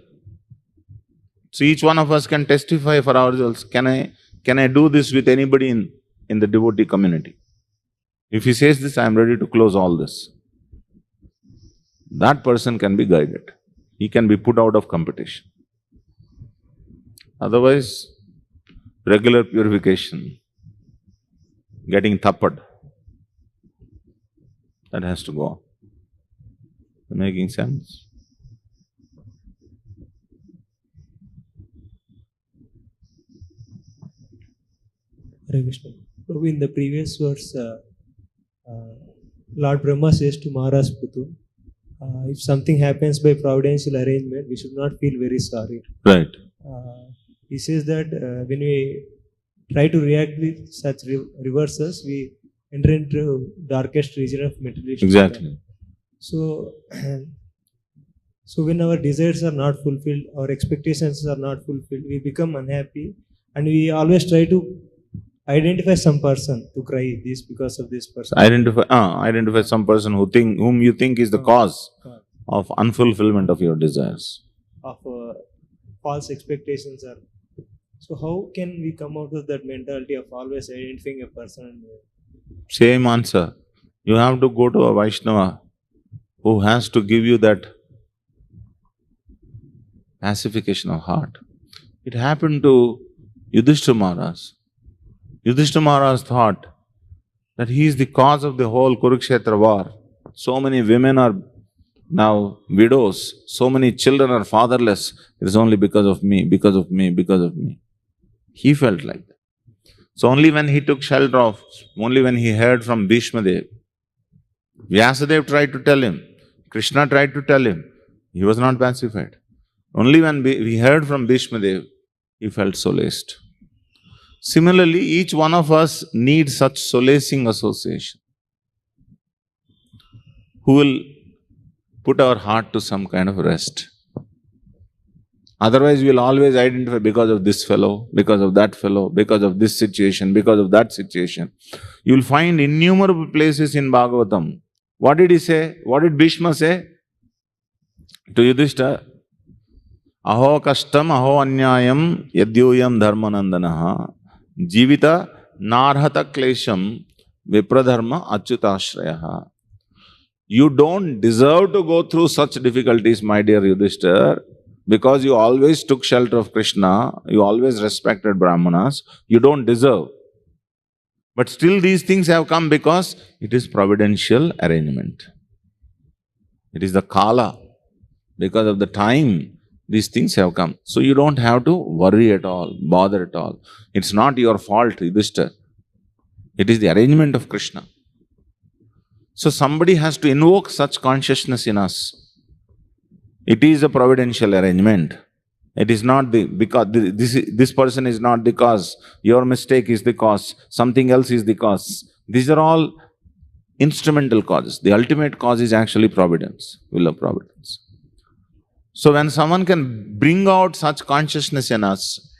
So each one of us can testify for ourselves, can I do this with anybody in the devotee community? If he says this, I am ready to close all this. That person can be guided. He can be put out of competition. Otherwise, regular purification, getting thappad, that has to go on. Making sense? Hare Krishna. Prabhu, in the previous verse, Lord Brahma says to Maharaj Puthu, if something happens by providential arrangement, we should not feel very sorry. Right. He says that when we try to react with such reverses, we enter into darkest region of materialistic. Exactly. So, so when our desires are not fulfilled, our expectations are not fulfilled, we become unhappy, and we always try to identify some person to cry this because of this person. Identify some person whom you think is the cause of unfulfillment of your desires. Of false expectations are. So how can we come out of that mentality of always identifying a person? Same answer. You have to go to a Vaishnava who has to give you that pacification of heart. It happened to Yudhishthira Maharaj. Yudhishthira Maharaj thought that he is the cause of the whole Kurukshetra war. So many women are now widows, so many children are fatherless. It is only because of me, because of me, because of me. He felt like that. So only when he took shelter of, only when he heard from Bhishma Dev, Vyasadeva tried to tell him, Krishna tried to tell him, he was not pacified. Only when he heard from Bhishma Dev, he felt solaced. Similarly, each one of us needs such solacing association who will put our heart to some kind of rest. Otherwise, we will always identify because of this fellow, because of that fellow, because of this situation, because of that situation. You will find innumerable places in Bhagavatam. What did he say? What did Bhishma say to Yudhishthira? Aho kashtam aho anyayam yadyuyam dharmanandanaha jivita narhata klesham vipradharma achyutashraya. You don't deserve to go through such difficulties, my dear Yudhishthira, because you always took shelter of Krishna, you always respected Brahmanas, you don't deserve. But still these things have come because it is providential arrangement. It is the kala. Because of the time, these things have come. So you don't have to worry at all, bother at all. It's not your fault, Yudhishthira. It is the arrangement of Krishna. So somebody has to invoke such consciousness in us. It is a providential arrangement. It is not because this person is not the cause, your mistake is the cause, something else is the cause. These are all instrumental causes. The ultimate cause is actually providence, will of providence. So when someone can bring out such consciousness in us,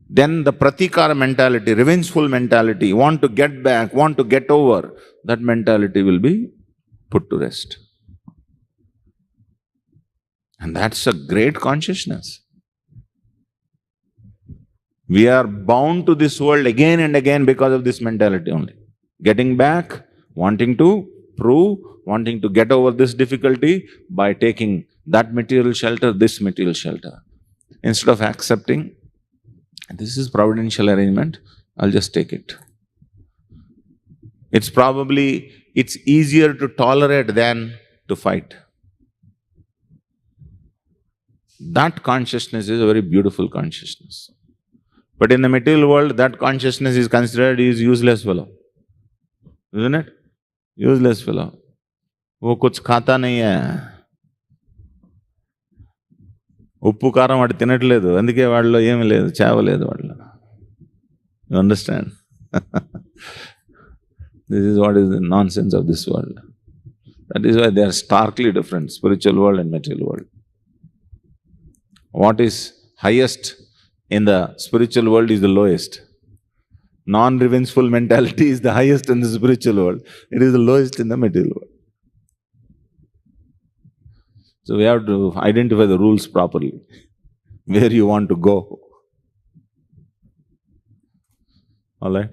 then the pratikara mentality, revengeful mentality, want to get back, want to get over, that mentality will be put to rest. And that's a great consciousness. We are bound to this world again and again because of this mentality only. Getting back, wanting to prove, wanting to get over this difficulty by taking that material shelter, this material shelter. Instead of accepting, this is providential arrangement, I'll just take it. It's easier to tolerate than to fight. That consciousness is a very beautiful consciousness. But in the material world, that consciousness is considered as useless fellow. Isn't it? Useless fellow. वो कुछ खाता नहीं है. ఉప్పు కారం వాడు తినట్లేదు, అందుకే వాళ్ళలో ఏమీ లేదు, చేవలేదు వాళ్ళలో. You understand? This is what is the nonsense of this world. That is why they are starkly different, spiritual world and material world. What is highest in the spiritual world is the lowest. Non-revengeful mentality is the highest in the spiritual world. It is the lowest in the material world. So we have to identify the rules properly, where you want to go. Alright?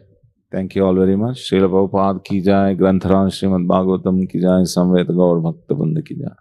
Thank you all very much. Srila Prabhupada ki jai, Granthara Srimad Bhagavatam ki jai, Samveta Gaur Bhakta Vrinda ki jai.